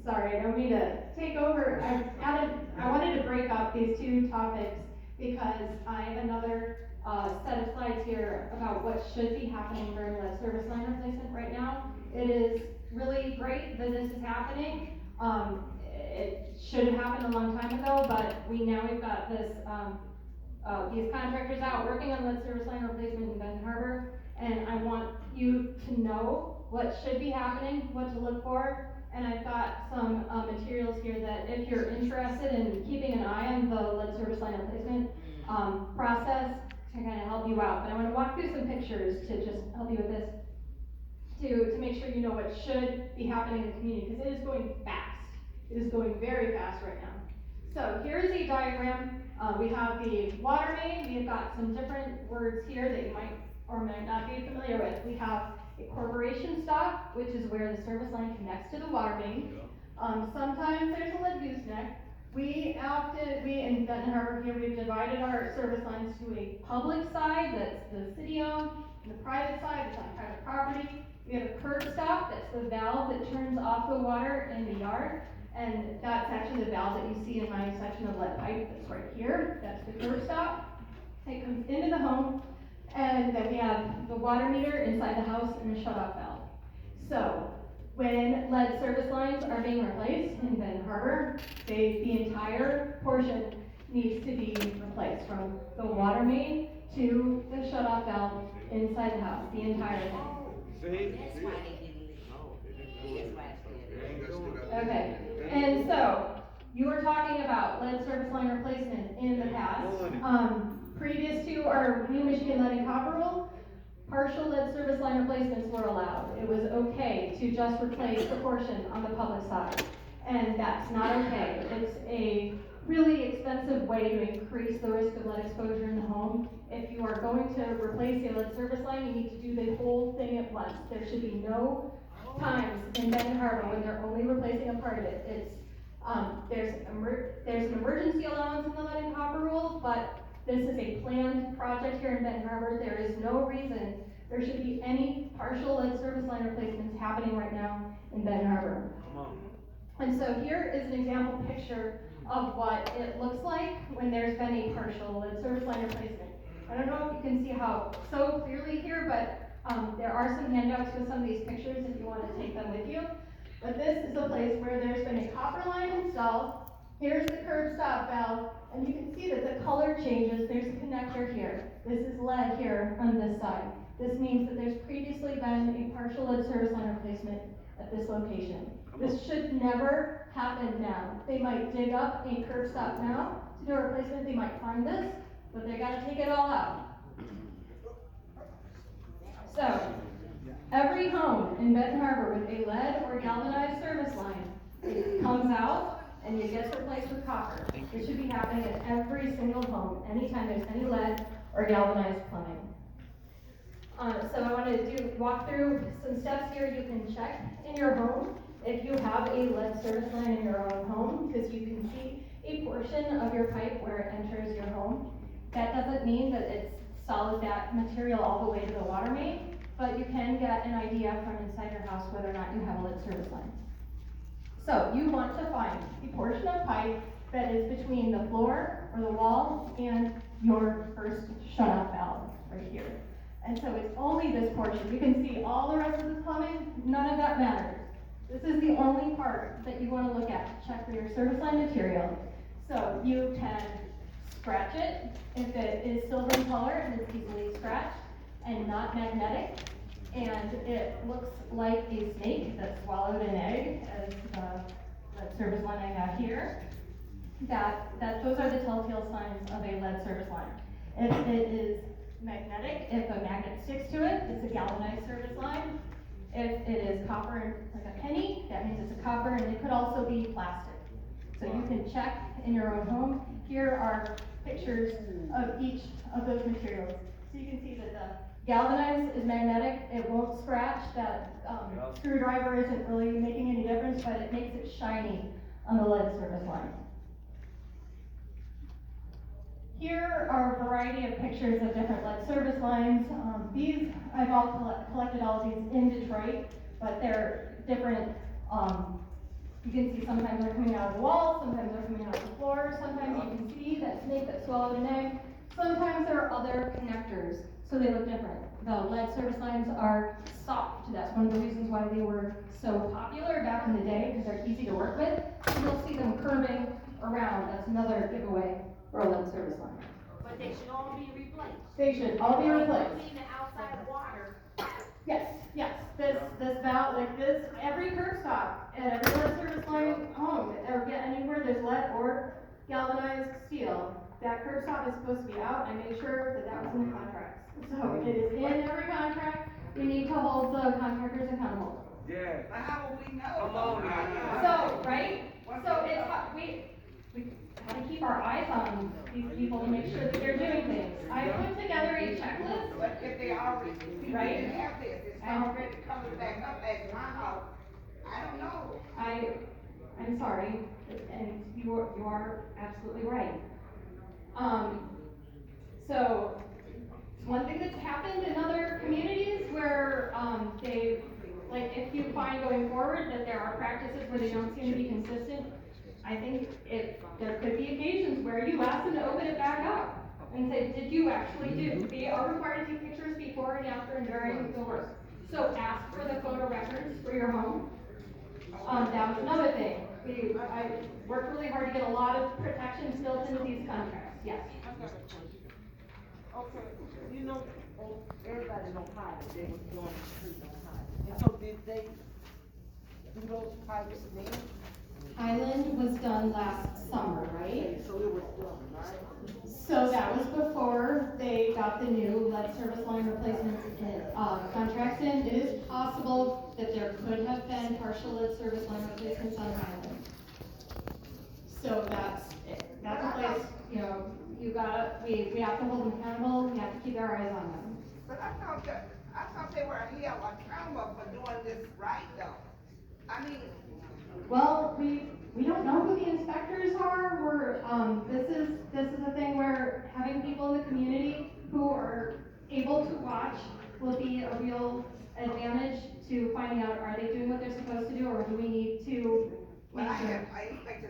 Sorry, I don't mean to take over. I wanted to break up these two topics because I have another set of slides here about what should be happening during the service line replacement right now. It is really great that this is happening. It should have happened a long time ago, but we've got this these contractors out working on lead service line replacement in Benton Harbor, and I want you to know what should be happening, what to look for, and I've got some materials here that if you're interested in keeping an eye on the lead service line replacement process to kind of help you out. But I want to walk through some pictures to just help you with this, to make sure you know what should be happening in the community, because it is going fast. It is going very fast right now. So here's a diagram. We have the water main. We've got some different words here that you might or might not be familiar with. We have a corporation stop, which is where the service line connects to the water main. Sometimes there's a lead gooseneck. We in Benton Harbor here, we've divided our service lines to a public side that's the city owned, and the private side that's on private property. We have a curb stop, that's the valve that turns off the water in the yard. And that's actually the valve that you see in my section of lead pipe that's right here. That's the curb stop. It comes into the home, and then we have the water meter inside the house and the shut-off valve. So when lead service lines are being replaced in Benton Harbor, the entire portion needs to be replaced from the water main to the shut-off valve inside the house, the entire thing. That's why they didn't leave. That's why it's good. Okay, and so you were talking about lead service line replacement in the past. Previous to our new Michigan lead and copper rule, partial lead service line replacements were allowed. It was okay to just replace the portion on the public side, and that's not okay. It's a really expensive way to increase the risk of lead exposure in the home. If you are going to replace a lead service line, you need to do the whole thing at once. There should be no times in Benton Harbor when they're only replacing a part of it. It's there's an emergency allowance in the lead and copper rule, but this is a planned project here in Benton Harbor. There is no reason there should be any partial lead service line replacements happening right now in Benton Harbor. And so here is an example picture of what it looks like when there's been a partial lead service line replacement. I don't know if you can see how so clearly here, but there are some handouts with some of these pictures if you want to take them with you. But this is a place where there's been a copper line installed. Here's the curb stop valve, and you can see that the color changes. There's a connector here. This is lead here on this side. This means that there's previously been a partial lead service line replacement at this location. This should never happen now. They might dig up a curb stop now to do a replacement. They might find this, but they got to take it all out. So, every home in Benton Harbor with a lead or galvanized service line comes out and it gets replaced with copper. It should be happening at every single home, anytime there's any lead or galvanized plumbing. So I want to walk through some steps here you can check in your home if you have a lead service line in your own home, because you can see a portion of your pipe where it enters your home. That doesn't mean that it's solid that material all the way to the water main, but you can get an idea from inside your house whether or not you have a lead service line. So you want to find the portion of pipe that is between the floor or the wall and your first shut-off valve right here. And so it's only this portion. You can see all the rest of the plumbing, none of that matters. This is the only part that you want to look at to check for your service line material. So you can scratch it if it is silver in color and it's easily scratched and not magnetic, and it looks like a snake that swallowed an egg, as the service line I have here. Those are the telltale signs of a lead service line. If it is magnetic, if a magnet sticks to it, it's a galvanized service line. If it is copper, like a penny, that means it's a copper, and it could also be plastic. So you can check in your own home. Here are pictures of each of those materials. So you can see that the galvanized is magnetic. It won't scratch. That screwdriver isn't really making any difference, but it makes it shiny on the lead service line. Here are a variety of pictures of different lead service lines. I've collected all of these in Detroit, but they're different You can see sometimes they're coming out of the wall, sometimes they're coming out of the floor, sometimes you can see that snake that swallowed an egg. Sometimes there are other connectors, so they look different. The lead service lines are soft. That's one of the reasons why they were so popular back in the day, because they're easy to work with. So you'll see them curving around. That's another giveaway for a lead service line. But they should all be replaced. They should all be replaced. Clean the outside water. Yes, yes, this valve, like this, every curb stop and every lead service line home, or anywhere there's lead or galvanized steel, that curb stop is supposed to be out. I made sure that that was in the contracts. So it is in every contract. We need to hold the contractors accountable. Yeah. But how will we know? Come on now. So, right? So it's, we gotta keep our eyes on these people to make sure that they're doing things. I put together a checklist. But if they already, Right. didn't have this, it's already coming back up as my house. I don't know. I'm sorry, and you are absolutely right. So, one thing that's happened in other communities where, like, if you find going forward that there are practices where they don't seem to be consistent, I think there could be occasions where you ask them to open it back up and say, did you actually do? They are required to take pictures before and after and during the work. So ask for the photo records for your home. That was another thing. I worked really hard to get a lot of protections built into these contracts, yes. Okay, you know, everybody know Highland, they was doing the street on Highland. And so did they do those pipes then? Highland was done last summer, right? So it was done, right? So that was before they got the new lead service line replacement contracts in. It is possible that there could have been partial lead service line replacements on Highland. So that's a place, you know, we have to hold them accountable, we have to keep our eyes on them. But I thought they were held accountable for doing this right though. I mean, Well, we don't know who the inspectors are. This is a thing where having people in the community who are able to watch will be a real advantage to finding out, are they doing what they're supposed to do, or do we need to when make I sure? inspected